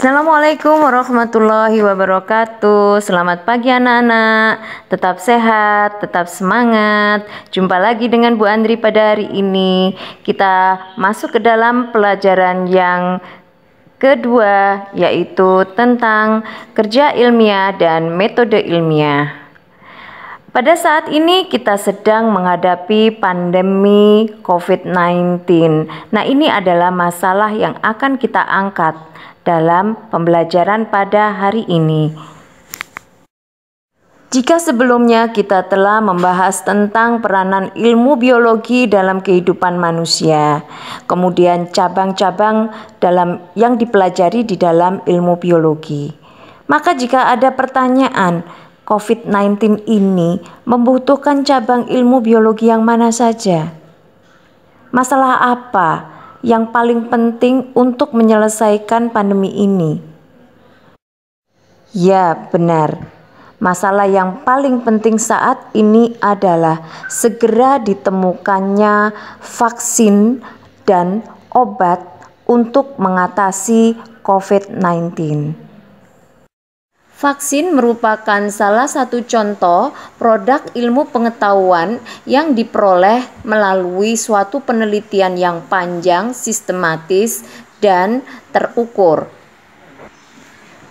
Assalamualaikum warahmatullahi wabarakatuh. Selamat pagi anak-anak. Tetap sehat, tetap semangat. Jumpa lagi dengan Bu Andri pada hari ini. Kita masuk ke dalam pelajaran yang kedua, yaitu tentang kerja ilmiah dan metode ilmiah. Pada saat ini kita sedang menghadapi pandemi COVID-19. Nah, ini adalah masalah yang akan kita angkat dalam pembelajaran pada hari ini. Jika sebelumnya kita telah membahas tentang peranan ilmu biologi dalam kehidupan manusia, kemudian cabang-cabang yang dipelajari di dalam ilmu biologi, maka jika ada pertanyaan, COVID-19 ini membutuhkan cabang ilmu biologi yang mana saja? Masalah apa yang paling penting untuk menyelesaikan pandemi ini? Ya, benar. Masalah yang paling penting saat ini adalah segera ditemukannya vaksin dan obat untuk mengatasi COVID-19. Vaksin merupakan salah satu contoh produk ilmu pengetahuan yang diperoleh melalui suatu penelitian yang panjang, sistematis, dan terukur.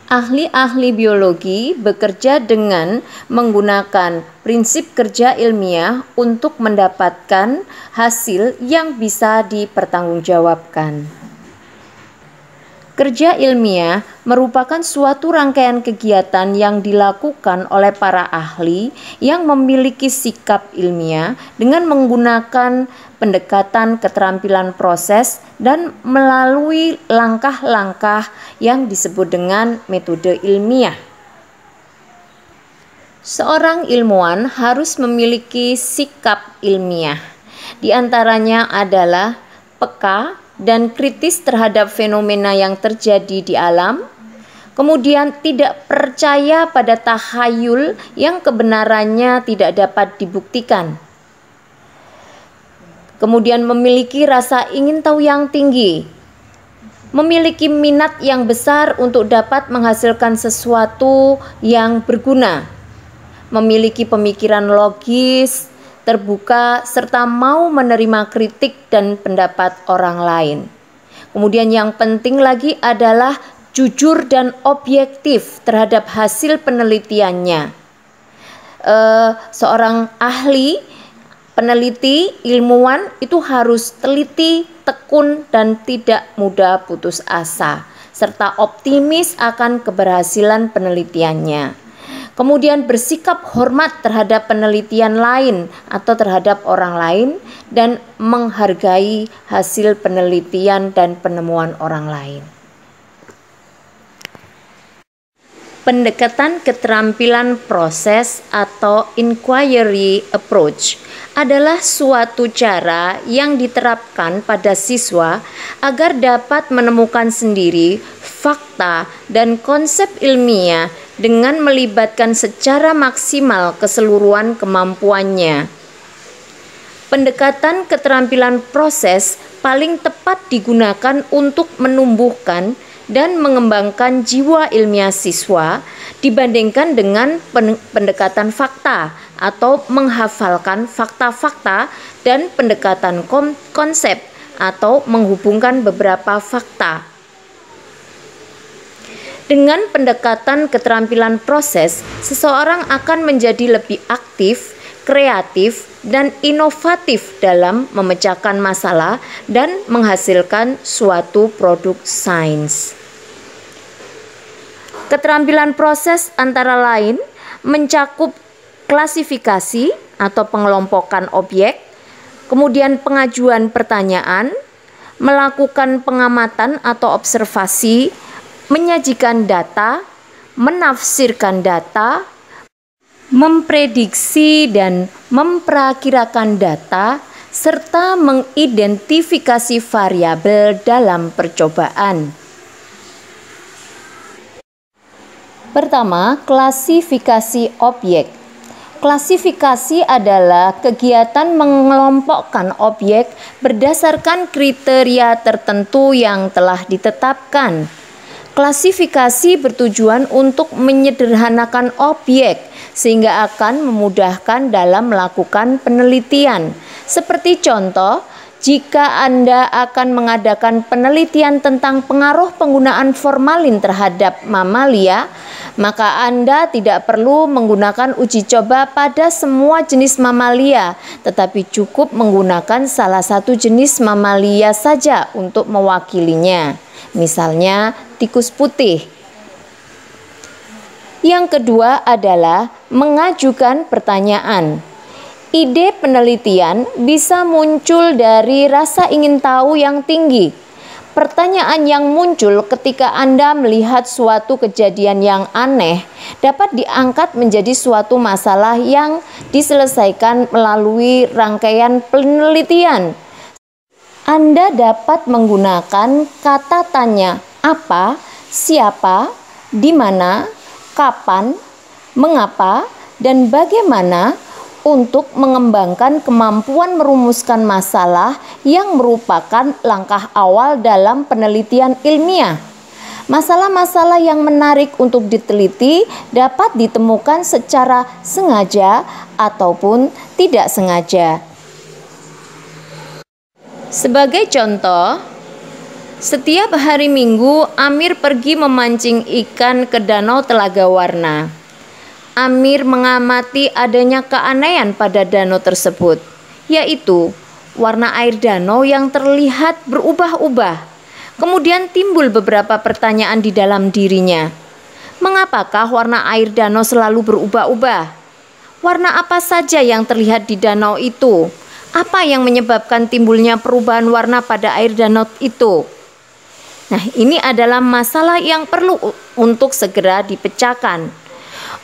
Ahli-ahli biologi bekerja dengan menggunakan prinsip kerja ilmiah untuk mendapatkan hasil yang bisa dipertanggungjawabkan. Kerja ilmiah merupakan suatu rangkaian kegiatan yang dilakukan oleh para ahli yang memiliki sikap ilmiah dengan menggunakan pendekatan keterampilan proses dan melalui langkah-langkah yang disebut dengan metode ilmiah. Seorang ilmuwan harus memiliki sikap ilmiah. Di antaranya adalah peka dan kritis terhadap fenomena yang terjadi di alam, kemudian tidak percaya pada tahayul yang kebenarannya tidak dapat dibuktikan, kemudian memiliki rasa ingin tahu yang tinggi, memiliki minat yang besar untuk dapat menghasilkan sesuatu yang berguna, memiliki pemikiran logis, terbuka, serta mau menerima kritik dan pendapat orang lain. Kemudian yang penting lagi adalah jujur dan objektif terhadap hasil penelitiannya. Seorang ahli, peneliti, ilmuwan itu harus teliti, tekun, dan tidak mudah putus asa, serta optimis akan keberhasilan penelitiannya. Kemudian bersikap hormat terhadap penelitian lain atau terhadap orang lain dan menghargai hasil penelitian dan penemuan orang lain. Pendekatan keterampilan proses atau inquiry approach adalah suatu cara yang diterapkan pada siswa agar dapat menemukan sendiri fakta dan konsep ilmiah dengan melibatkan secara maksimal keseluruhan kemampuannya. Pendekatan keterampilan proses paling tepat digunakan untuk menumbuhkan dan mengembangkan jiwa ilmiah siswa dibandingkan dengan pendekatan fakta atau menghafalkan fakta-fakta dan pendekatan konsep atau menghubungkan beberapa fakta. Dengan pendekatan keterampilan proses, seseorang akan menjadi lebih aktif, kreatif, dan inovatif dalam memecahkan masalah dan menghasilkan suatu produk sains. Keterampilan proses antara lain mencakup klasifikasi atau pengelompokan objek, kemudian pengajuan pertanyaan, melakukan pengamatan atau observasi, menyajikan data, menafsirkan data, memprediksi dan memperakirakan data, serta mengidentifikasi variabel dalam percobaan. Pertama, klasifikasi objek. Klasifikasi adalah kegiatan mengelompokkan objek berdasarkan kriteria tertentu yang telah ditetapkan. Klasifikasi bertujuan untuk menyederhanakan objek sehingga akan memudahkan dalam melakukan penelitian. Seperti contoh, jika Anda akan mengadakan penelitian tentang pengaruh penggunaan formalin terhadap mamalia, maka Anda tidak perlu menggunakan uji coba pada semua jenis mamalia, tetapi cukup menggunakan salah satu jenis mamalia saja untuk mewakilinya. Misalnya tikus putih. Yang kedua adalah mengajukan pertanyaan. Ide penelitian bisa muncul dari rasa ingin tahu yang tinggi. Pertanyaan yang muncul ketika Anda melihat suatu kejadian yang aneh dapat diangkat menjadi suatu masalah yang diselesaikan melalui rangkaian penelitian. Anda dapat menggunakan kata tanya apa, siapa, di mana, kapan, mengapa, dan bagaimana untuk mengembangkan kemampuan merumuskan masalah yang merupakan langkah awal dalam penelitian ilmiah. Masalah-masalah yang menarik untuk diteliti dapat ditemukan secara sengaja ataupun tidak sengaja. Sebagai contoh, setiap hari Minggu Amir pergi memancing ikan ke danau Telaga Warna. Amir mengamati adanya keanehan pada danau tersebut, yaitu warna air danau yang terlihat berubah-ubah. Kemudian timbul beberapa pertanyaan di dalam dirinya. Mengapakah warna air danau selalu berubah-ubah? Warna apa saja yang terlihat di danau itu? Apa yang menyebabkan timbulnya perubahan warna pada air danau itu? Nah, ini adalah masalah yang perlu untuk segera dipecahkan.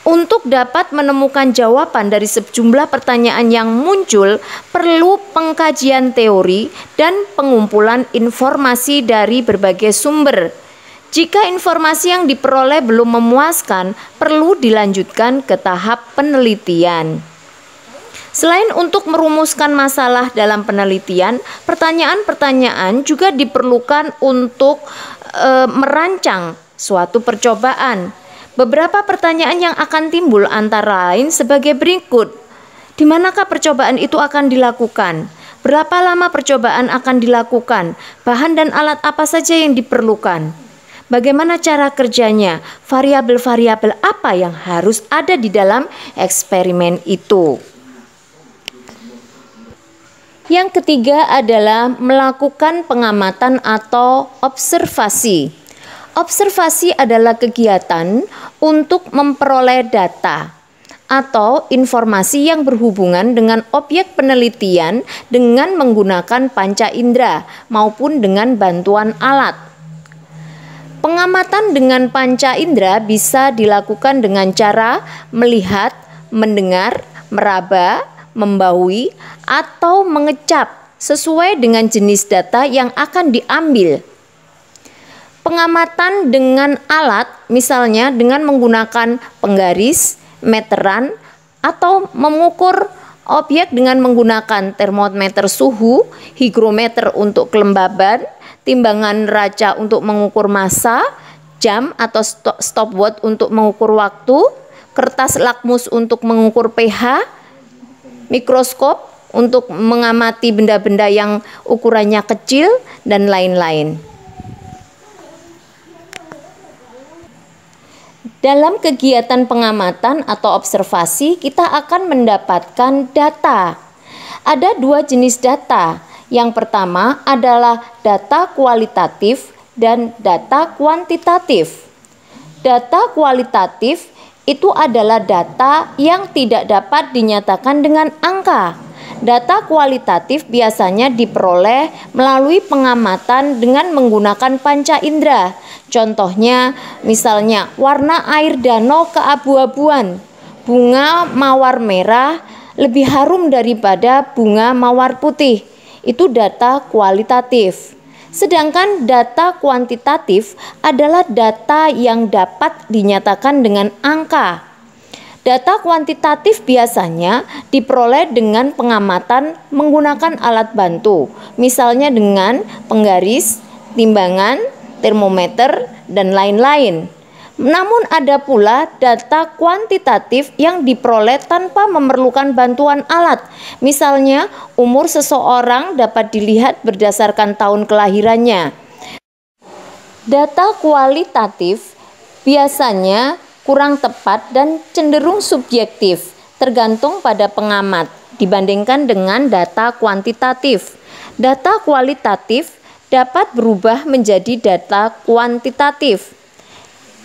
Untuk dapat menemukan jawaban dari sejumlah pertanyaan yang muncul, perlu pengkajian teori dan pengumpulan informasi dari berbagai sumber. Jika informasi yang diperoleh belum memuaskan, perlu dilanjutkan ke tahap penelitian. Selain untuk merumuskan masalah dalam penelitian, pertanyaan-pertanyaan juga diperlukan untuk merancang suatu percobaan. Beberapa pertanyaan yang akan timbul antara lain sebagai berikut. Di manakah percobaan itu akan dilakukan? Berapa lama percobaan akan dilakukan? Bahan dan alat apa saja yang diperlukan? Bagaimana cara kerjanya? Variabel-variabel apa yang harus ada di dalam eksperimen itu? Yang ketiga adalah melakukan pengamatan atau observasi. Observasi adalah kegiatan untuk memperoleh data atau informasi yang berhubungan dengan objek penelitian dengan menggunakan panca indera maupun dengan bantuan alat. Pengamatan dengan panca indera bisa dilakukan dengan cara melihat, mendengar, meraba, membaui, atau mengecap sesuai dengan jenis data yang akan diambil. Pengamatan dengan alat, misalnya dengan menggunakan penggaris, meteran, atau mengukur objek dengan menggunakan termometer suhu, higrometer untuk kelembaban, timbangan neraca untuk mengukur massa, jam atau stopwatch untuk mengukur waktu, kertas lakmus untuk mengukur pH, mikroskop untuk mengamati benda-benda yang ukurannya kecil, dan lain-lain. Dalam kegiatan pengamatan atau observasi, kita akan mendapatkan data. Ada dua jenis data. Yang pertama adalah data kualitatif dan data kuantitatif. Data kualitatif itu adalah data yang tidak dapat dinyatakan dengan angka. Data kualitatif biasanya diperoleh melalui pengamatan dengan menggunakan panca indera. Contohnya, misalnya warna air danau keabu-abuan. Bunga mawar merah lebih harum daripada bunga mawar putih. Itu data kualitatif. Sedangkan data kuantitatif adalah data yang dapat dinyatakan dengan angka. Data kuantitatif biasanya diperoleh dengan pengamatan menggunakan alat bantu, misalnya dengan penggaris, timbangan, termometer, dan lain-lain. Namun ada pula data kuantitatif yang diperoleh tanpa memerlukan bantuan alat. Misalnya, umur seseorang dapat dilihat berdasarkan tahun kelahirannya. Data kualitatif biasanya kurang tepat dan cenderung subjektif, tergantung pada pengamat, dibandingkan dengan data kuantitatif. Data kualitatif dapat berubah menjadi data kuantitatif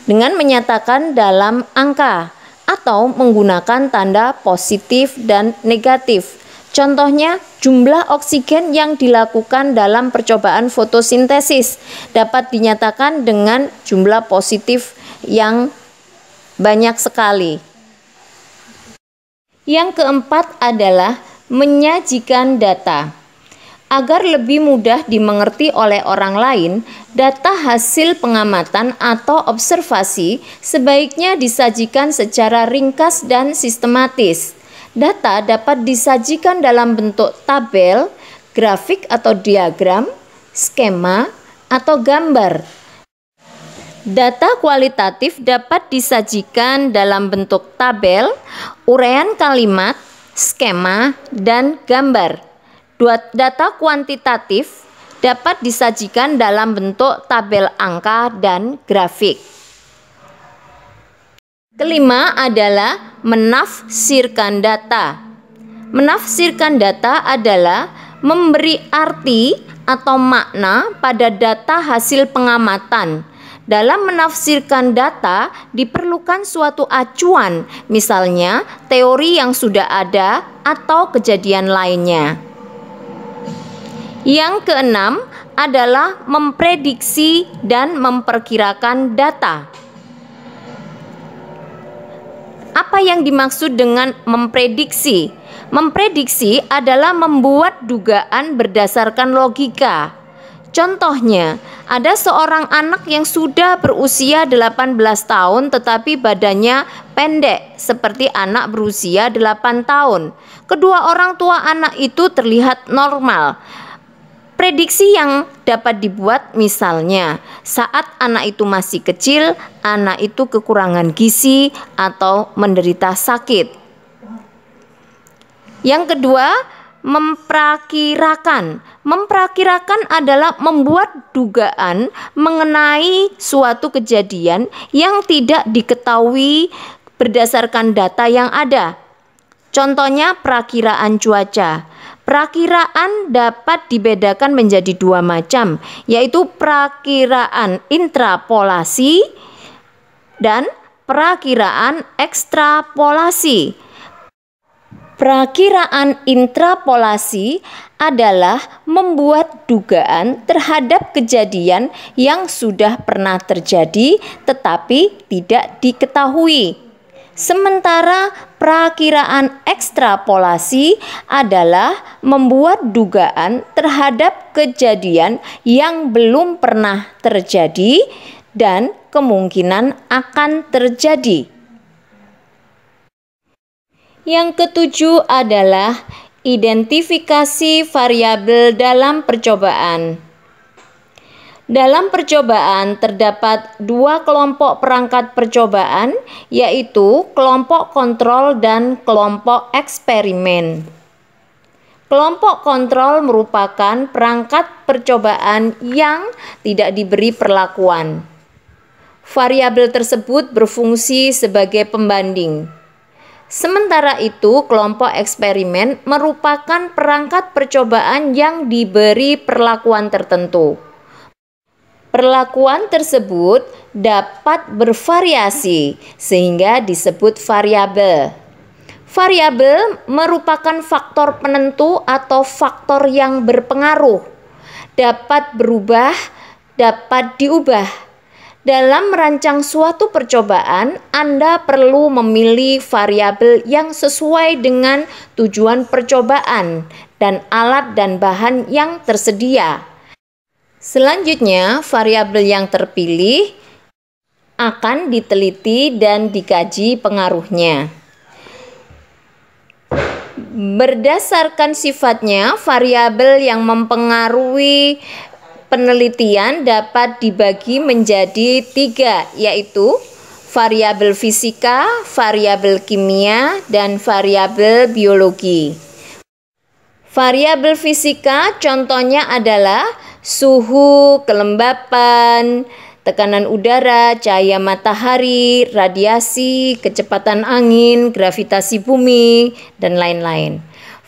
dengan menyatakan dalam angka atau menggunakan tanda positif dan negatif. Contohnya, jumlah oksigen yang dilakukan dalam percobaan fotosintesis dapat dinyatakan dengan jumlah positif yang banyak sekali. Yang keempat adalah menyajikan data. Agar lebih mudah dimengerti oleh orang lain, data hasil pengamatan atau observasi sebaiknya disajikan secara ringkas dan sistematis. Data dapat disajikan dalam bentuk tabel, grafik atau diagram, skema, atau gambar. Data kualitatif dapat disajikan dalam bentuk tabel, uraian kalimat, skema, dan gambar. Data kuantitatif dapat disajikan dalam bentuk tabel angka dan grafik. Kelima adalah menafsirkan data. Menafsirkan data adalah memberi arti atau makna pada data hasil pengamatan. Dalam menafsirkan data diperlukan suatu acuan, misalnya teori yang sudah ada atau kejadian lainnya. Yang keenam adalah memprediksi dan memperkirakan data. Apa yang dimaksud dengan memprediksi? Memprediksi adalah membuat dugaan berdasarkan logika. Contohnya, ada seorang anak yang sudah berusia 18 tahun tetapi badannya pendek seperti anak berusia 8 tahun. Kedua orang tua anak itu terlihat normal. Prediksi yang dapat dibuat misalnya, saat anak itu masih kecil, anak itu kekurangan gizi atau menderita sakit. Yang kedua, memperkirakan. Memperkirakan adalah membuat dugaan mengenai suatu kejadian yang tidak diketahui berdasarkan data yang ada. Contohnya perakiraan cuaca. Perakiraan dapat dibedakan menjadi dua macam, yaitu perakiraan intrapolasi dan perakiraan ekstrapolasi. Perakiraan intrapolasi adalah membuat dugaan terhadap kejadian yang sudah pernah terjadi tetapi tidak diketahui. Sementara perakiraan ekstrapolasi adalah membuat dugaan terhadap kejadian yang belum pernah terjadi dan kemungkinan akan terjadi. Yang ketujuh adalah identifikasi variabel dalam percobaan. Dalam percobaan terdapat dua kelompok perangkat percobaan, yaitu kelompok kontrol dan kelompok eksperimen. Kelompok kontrol merupakan perangkat percobaan yang tidak diberi perlakuan. Variabel tersebut berfungsi sebagai pembanding. Sementara itu, kelompok eksperimen merupakan perangkat percobaan yang diberi perlakuan tertentu. Perlakuan tersebut dapat bervariasi sehingga disebut variabel. Variabel merupakan faktor penentu atau faktor yang berpengaruh, dapat berubah, dapat diubah. Dalam merancang suatu percobaan, Anda perlu memilih variabel yang sesuai dengan tujuan percobaan dan alat dan bahan yang tersedia. Selanjutnya, variabel yang terpilih akan diteliti dan dikaji pengaruhnya. Berdasarkan sifatnya, variabel yang mempengaruhi penelitian dapat dibagi menjadi 3, yaitu variabel fisika, variabel kimia, dan variabel biologi. Variabel fisika contohnya adalah suhu, kelembapan, tekanan udara, cahaya matahari, radiasi, kecepatan angin, gravitasi bumi, dan lain-lain.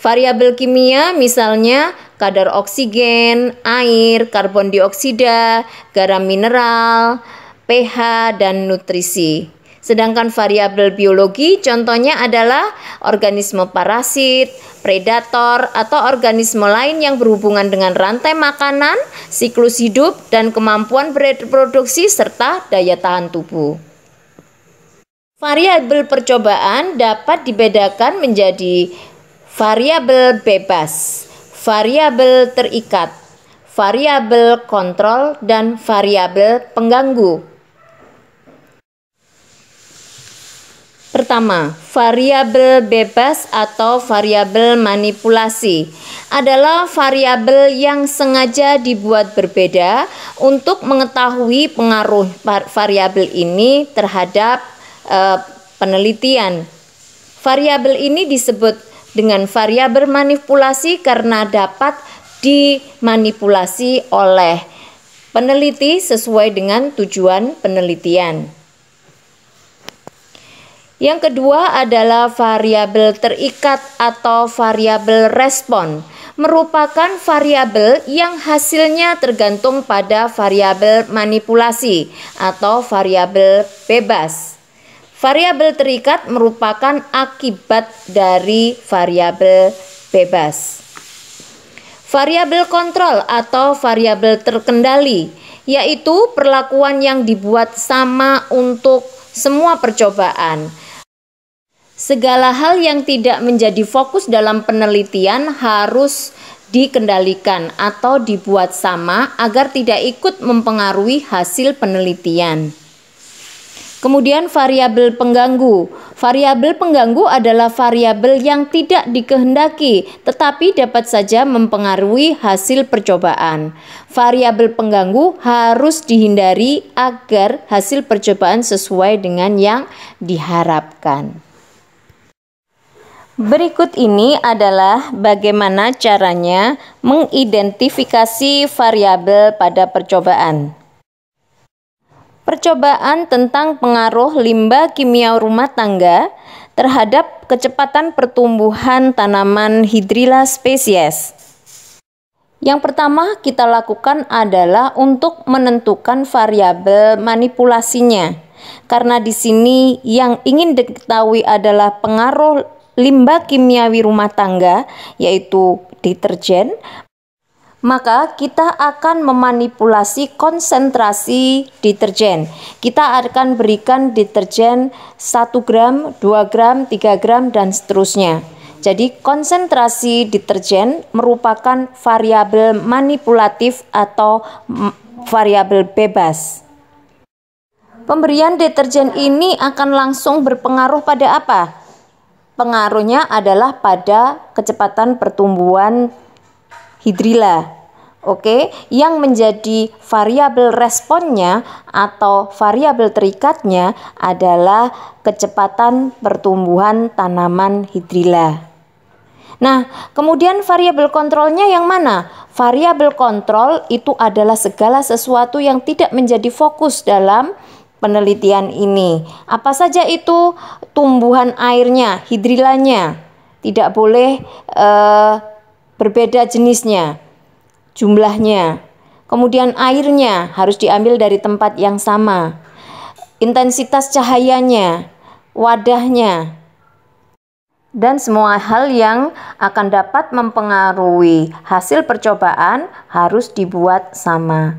Variabel kimia misalnya kadar oksigen, air, karbon dioksida, garam mineral, pH, dan nutrisi. Sedangkan variabel biologi contohnya adalah organisme parasit, predator, atau organisme lain yang berhubungan dengan rantai makanan, siklus hidup, dan kemampuan bereproduksi serta daya tahan tubuh. Variabel percobaan dapat dibedakan menjadi variabel bebas, variabel terikat, variabel kontrol, dan variabel pengganggu. Pertama, variabel bebas atau variabel manipulasi adalah variabel yang sengaja dibuat berbeda untuk mengetahui pengaruh variabel ini terhadap penelitian. Variabel ini disebut dengan variabel manipulasi karena dapat dimanipulasi oleh peneliti sesuai dengan tujuan penelitian. Yang kedua adalah variabel terikat atau variabel respon, merupakan variabel yang hasilnya tergantung pada variabel manipulasi atau variabel bebas. Variabel terikat merupakan akibat dari variabel bebas. Variabel kontrol atau variabel terkendali, yaitu perlakuan yang dibuat sama untuk semua percobaan. Segala hal yang tidak menjadi fokus dalam penelitian harus dikendalikan atau dibuat sama agar tidak ikut mempengaruhi hasil penelitian. Kemudian variabel pengganggu. Variabel pengganggu adalah variabel yang tidak dikehendaki tetapi dapat saja mempengaruhi hasil percobaan. Variabel pengganggu harus dihindari agar hasil percobaan sesuai dengan yang diharapkan. Berikut ini adalah bagaimana caranya mengidentifikasi variabel pada percobaan. Percobaan tentang pengaruh limbah kimia rumah tangga terhadap kecepatan pertumbuhan tanaman hidrilla spesies. Yang pertama kita lakukan adalah untuk menentukan variabel manipulasinya. Karena di sini yang ingin diketahui adalah pengaruh limbah kimiawi rumah tangga, yaitu deterjen, maka kita akan memanipulasi konsentrasi deterjen. Kita akan berikan deterjen 1 gram, 2 gram, 3 gram, dan seterusnya. Jadi konsentrasi deterjen merupakan variabel manipulatif atau variabel bebas. Pemberian deterjen ini akan langsung berpengaruh pada apa? Pengaruhnya adalah pada kecepatan pertumbuhan hidrilla. Oke, yang menjadi variabel responnya atau variabel terikatnya adalah kecepatan pertumbuhan tanaman hidrilla. Nah, kemudian variabel kontrolnya yang mana? Variabel kontrol itu adalah segala sesuatu yang tidak menjadi fokus dalam penelitian ini. Apa saja itu? Tumbuhan airnya, hidrillanya, tidak boleh berbeda jenisnya, jumlahnya. Kemudian airnya harus diambil dari tempat yang sama. Intensitas cahayanya, wadahnya, dan semua hal yang akan dapat mempengaruhi hasil percobaan harus dibuat sama.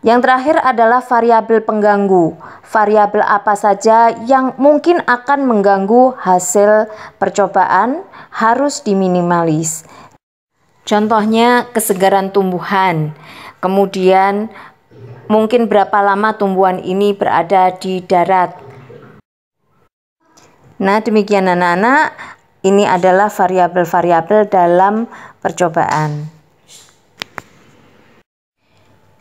Yang terakhir adalah variabel pengganggu. Variabel apa saja yang mungkin akan mengganggu hasil percobaan harus diminimalis. Contohnya kesegaran tumbuhan. Kemudian mungkin berapa lama tumbuhan ini berada di darat. Nah, demikian anak-anak, ini adalah variabel-variabel dalam percobaan.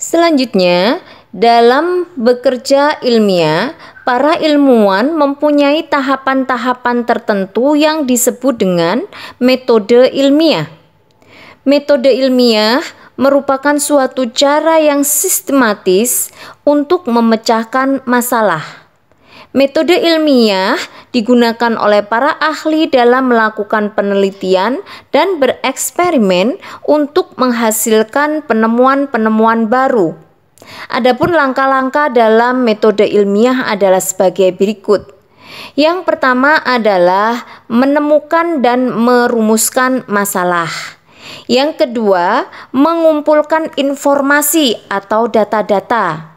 Selanjutnya, dalam bekerja ilmiah, para ilmuwan mempunyai tahapan-tahapan tertentu yang disebut dengan metode ilmiah. Metode ilmiah merupakan suatu cara yang sistematis untuk memecahkan masalah. Metode ilmiah digunakan oleh para ahli dalam melakukan penelitian dan bereksperimen untuk menghasilkan penemuan-penemuan baru. Adapun langkah-langkah dalam metode ilmiah adalah sebagai berikut. Yang pertama adalah menemukan dan merumuskan masalah. Yang kedua, mengumpulkan informasi atau data-data.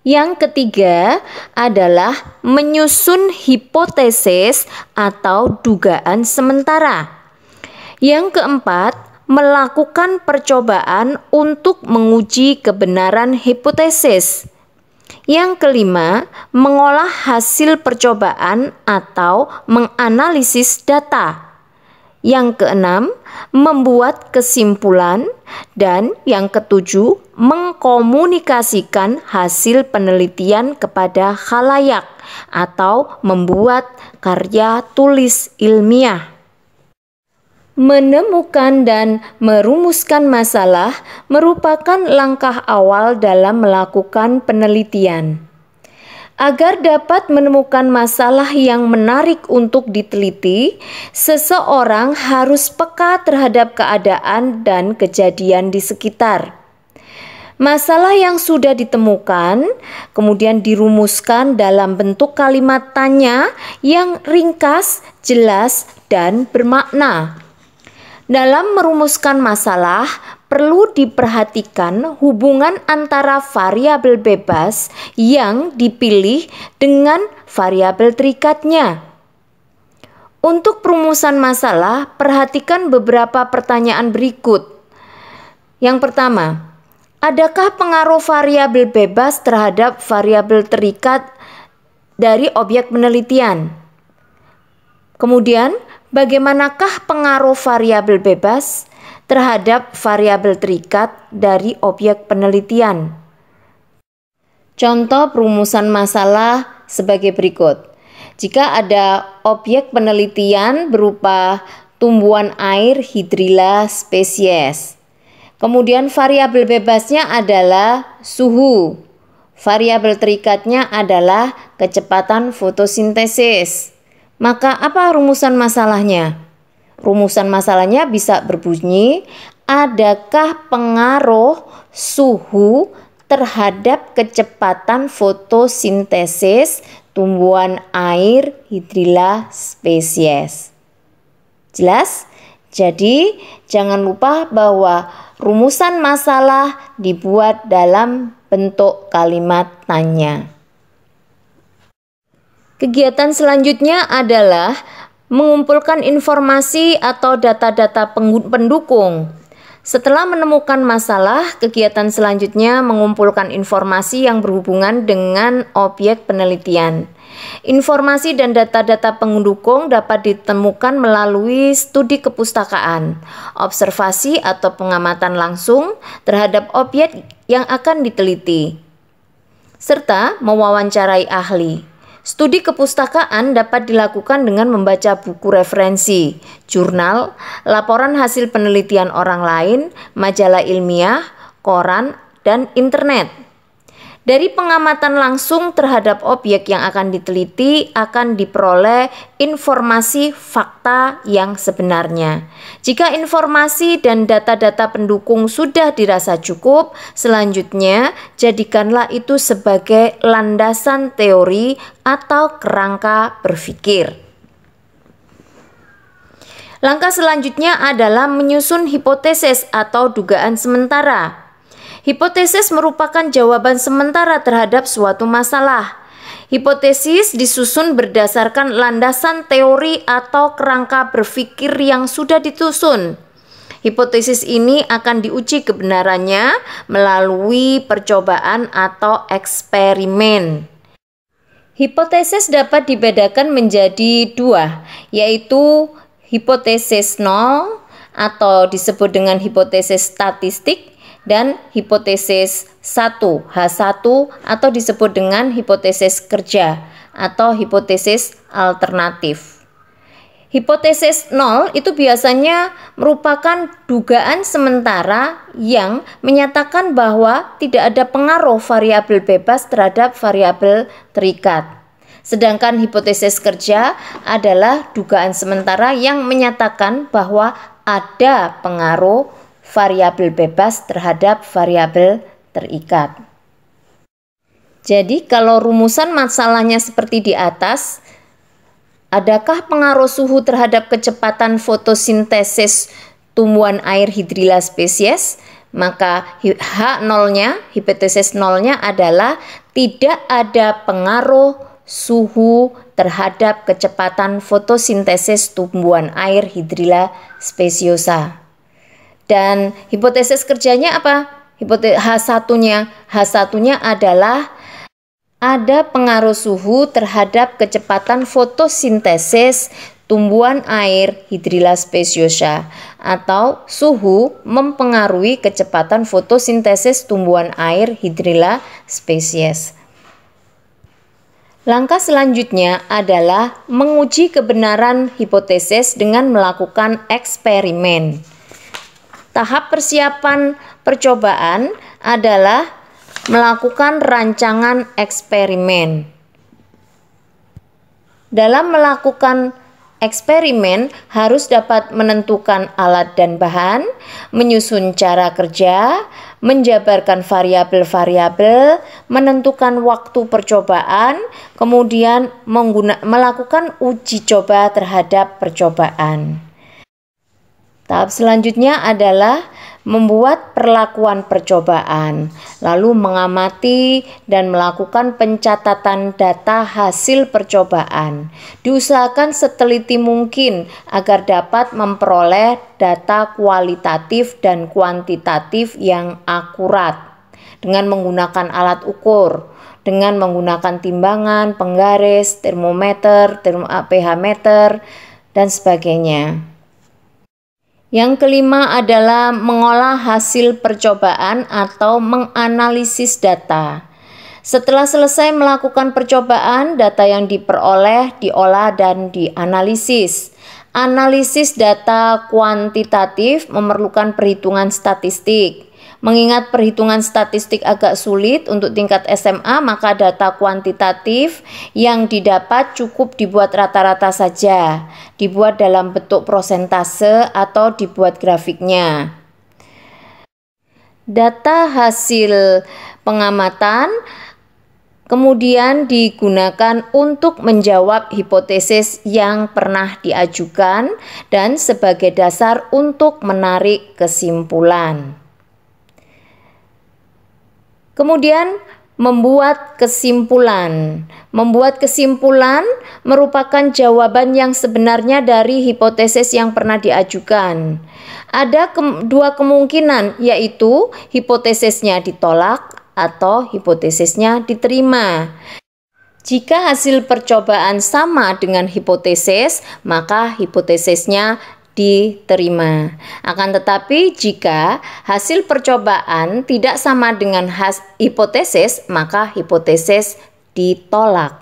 Yang ketiga adalah menyusun hipotesis atau dugaan sementara. Yang keempat, melakukan percobaan untuk menguji kebenaran hipotesis. Yang kelima, mengolah hasil percobaan atau menganalisis data. Yang keenam, membuat kesimpulan. Dan yang ketujuh, mengkomunikasikan hasil penelitian kepada khalayak atau membuat karya tulis ilmiah. Menemukan dan merumuskan masalah merupakan langkah awal dalam melakukan penelitian. Agar dapat menemukan masalah yang menarik untuk diteliti, seseorang harus peka terhadap keadaan dan kejadian di sekitar. Masalah yang sudah ditemukan kemudian dirumuskan dalam bentuk kalimat tanya yang ringkas, jelas, dan bermakna. Dalam merumuskan masalah, perlu diperhatikan hubungan antara variabel bebas yang dipilih dengan variabel terikatnya. Untuk perumusan masalah, perhatikan beberapa pertanyaan berikut. Yang pertama, adakah pengaruh variabel bebas terhadap variabel terikat dari objek penelitian? Kemudian, bagaimanakah pengaruh variabel bebas terhadap variabel terikat dari objek penelitian? Contoh perumusan masalah sebagai berikut. Jika ada objek penelitian berupa tumbuhan air Hydrilla spesies, kemudian variabel bebasnya adalah suhu, variabel terikatnya adalah kecepatan fotosintesis, maka apa rumusan masalahnya? Rumusan masalahnya bisa berbunyi, adakah pengaruh suhu terhadap kecepatan fotosintesis tumbuhan air Hydrilla spesies? Jelas? Jadi, jangan lupa bahwa rumusan masalah dibuat dalam bentuk kalimat tanya. Kegiatan selanjutnya adalah mengumpulkan informasi atau data-data pendukung. Setelah menemukan masalah, kegiatan selanjutnya mengumpulkan informasi yang berhubungan dengan objek penelitian. Informasi dan data-data pendukung dapat ditemukan melalui studi kepustakaan, observasi atau pengamatan langsung terhadap objek yang akan diteliti, serta mewawancarai ahli. Studi kepustakaan dapat dilakukan dengan membaca buku referensi, jurnal, laporan hasil penelitian orang lain, majalah ilmiah, koran, dan internet. Dari pengamatan langsung terhadap objek yang akan diteliti akan diperoleh informasi fakta yang sebenarnya. Jika informasi dan data-data pendukung sudah dirasa cukup, selanjutnya jadikanlah itu sebagai landasan teori atau kerangka berpikir. Langkah selanjutnya adalah menyusun hipotesis atau dugaan sementara. Hipotesis merupakan jawaban sementara terhadap suatu masalah. Hipotesis disusun berdasarkan landasan teori atau kerangka berpikir yang sudah disusun. Hipotesis ini akan diuji kebenarannya melalui percobaan atau eksperimen. Hipotesis dapat dibedakan menjadi dua, yaitu hipotesis nol atau disebut dengan hipotesis statistik dan hipotesis 1, H1 atau disebut dengan hipotesis kerja atau hipotesis alternatif. Hipotesis 0 itu biasanya merupakan dugaan sementara yang menyatakan bahwa tidak ada pengaruh variabel bebas terhadap variabel terikat. Sedangkan hipotesis kerja adalah dugaan sementara yang menyatakan bahwa ada pengaruh variabel bebas terhadap variabel terikat. Jadi kalau rumusan masalahnya seperti di atas, adakah pengaruh suhu terhadap kecepatan fotosintesis tumbuhan air hidrilla spesies? Maka H0-nya, hipotesis 0-nya adalah tidak ada pengaruh suhu terhadap kecepatan fotosintesis tumbuhan air hidrilla speciosa. Dan hipotesis kerjanya apa? H1-nya adalah ada pengaruh suhu terhadap kecepatan fotosintesis tumbuhan air hidrilla speciosa atau suhu mempengaruhi kecepatan fotosintesis tumbuhan air hidrilla spesies. Langkah selanjutnya adalah menguji kebenaran hipotesis dengan melakukan eksperimen. Tahap persiapan percobaan adalah melakukan rancangan eksperimen. Dalam melakukan eksperimen harus dapat menentukan alat dan bahan, menyusun cara kerja, menjabarkan variabel-variabel, menentukan waktu percobaan, kemudian melakukan uji coba terhadap percobaan. Tahap selanjutnya adalah membuat perlakuan percobaan, lalu mengamati dan melakukan pencatatan data hasil percobaan. Diusahakan seteliti mungkin agar dapat memperoleh data kualitatif dan kuantitatif yang akurat dengan menggunakan alat ukur, dengan menggunakan timbangan, penggaris, termometer, pH meter, dan sebagainya. Yang kelima adalah mengolah hasil percobaan atau menganalisis data. Setelah selesai melakukan percobaan, data yang diperoleh diolah dan dianalisis. Analisis data kuantitatif memerlukan perhitungan statistik. Mengingat perhitungan statistik agak sulit untuk tingkat SMA, maka data kuantitatif yang didapat cukup dibuat rata-rata saja, dibuat dalam bentuk prosentase atau dibuat grafiknya. Data hasil pengamatan kemudian digunakan untuk menjawab hipotesis yang pernah diajukan dan sebagai dasar untuk menarik kesimpulan. Kemudian membuat kesimpulan. Membuat kesimpulan merupakan jawaban yang sebenarnya dari hipotesis yang pernah diajukan. Ada dua kemungkinan, yaitu hipotesisnya ditolak atau hipotesisnya diterima. Jika hasil percobaan sama dengan hipotesis, maka hipotesisnya diterima. Akan tetapi jika hasil percobaan tidak sama dengan hipotesis, maka hipotesis ditolak.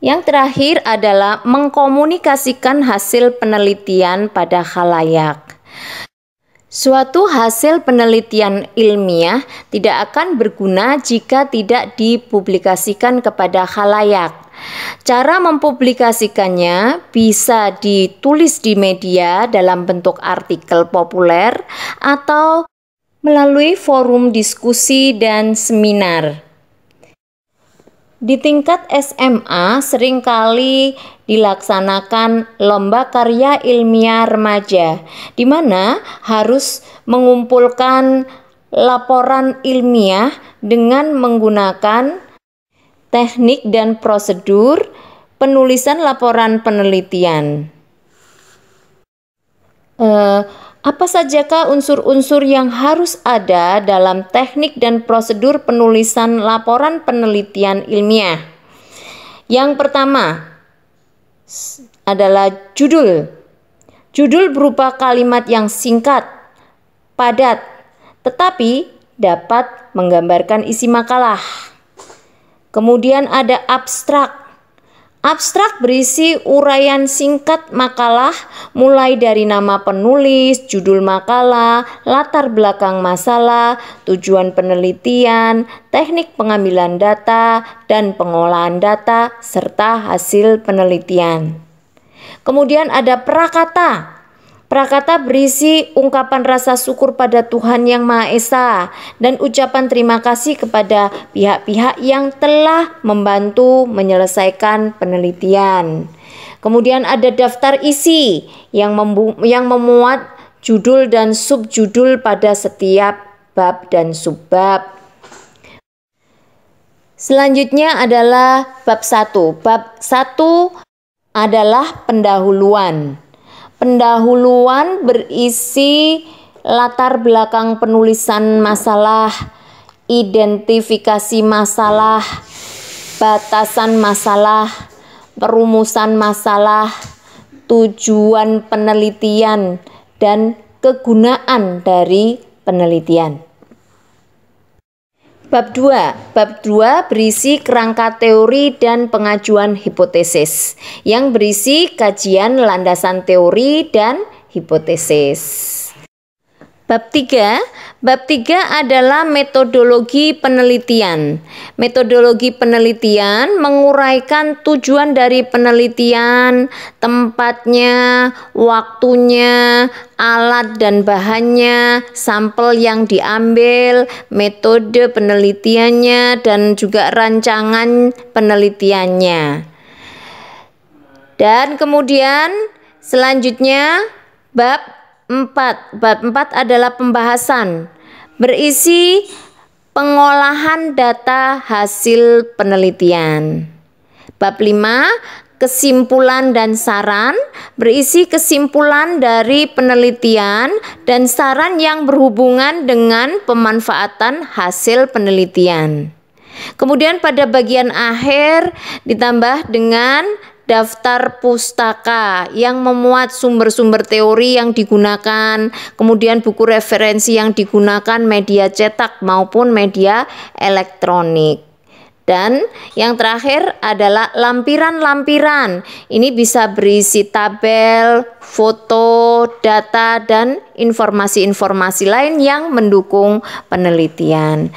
Yang terakhir adalah mengkomunikasikan hasil penelitian pada khalayak. Suatu hasil penelitian ilmiah tidak akan berguna jika tidak dipublikasikan kepada khalayak. Cara mempublikasikannya bisa ditulis di media dalam bentuk artikel populer atau melalui forum diskusi dan seminar. Di tingkat SMA seringkali dilaksanakan lomba karya ilmiah remaja, di mana harus mengumpulkan laporan ilmiah dengan menggunakan teknik dan prosedur penulisan laporan penelitian. Apa sajakah unsur-unsur yang harus ada dalam teknik dan prosedur penulisan laporan penelitian ilmiah? Yang pertama adalah judul. Judul berupa kalimat yang singkat, padat, tetapi dapat menggambarkan isi makalah. Kemudian ada abstrak. Abstrak berisi uraian singkat makalah mulai dari nama penulis, judul makalah, latar belakang masalah, tujuan penelitian, teknik pengambilan data, dan pengolahan data, serta hasil penelitian. Kemudian ada prakata. Prakata berisi ungkapan rasa syukur pada Tuhan Yang Maha Esa dan ucapan terima kasih kepada pihak-pihak yang telah membantu menyelesaikan penelitian. Kemudian ada daftar isi yang memuat judul dan subjudul pada setiap bab dan subbab. Selanjutnya adalah bab 1. Bab 1 adalah pendahuluan. Pendahuluan berisi latar belakang penulisan masalah, identifikasi masalah, batasan masalah, perumusan masalah, tujuan penelitian, dan kegunaan dari penelitian. Bab 2. Bab 2 berisi kerangka teori dan pengajuan hipotesis yang berisi kajian landasan teori dan hipotesis. Bab 3. Bab 3 adalah metodologi penelitian. Metodologi penelitian menguraikan tujuan dari penelitian, tempatnya, waktunya, alat dan bahannya, sampel yang diambil, metode penelitiannya, dan juga rancangan penelitiannya. Dan kemudian selanjutnya bab 4. Bab 4 adalah pembahasan, berisi pengolahan data hasil penelitian. Bab 5, kesimpulan dan saran, berisi kesimpulan dari penelitian dan saran yang berhubungan dengan pemanfaatan hasil penelitian. Kemudian pada bagian akhir ditambah dengan daftar pustaka yang memuat sumber-sumber teori yang digunakan, kemudian buku referensi yang digunakan, media cetak maupun media elektronik. Dan yang terakhir adalah lampiran-lampiran. Ini bisa berisi tabel, foto, data, dan informasi-informasi lain yang mendukung penelitian.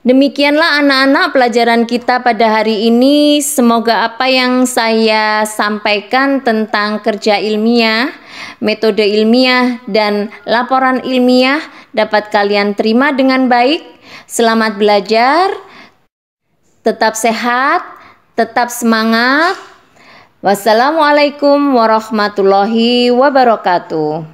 Demikianlah anak-anak pelajaran kita pada hari ini. Semoga apa yang saya sampaikan tentang kerja ilmiah, metode ilmiah, dan laporan ilmiah dapat kalian terima dengan baik. Selamat belajar, tetap sehat, tetap semangat. Wassalamualaikum warahmatullahi wabarakatuh.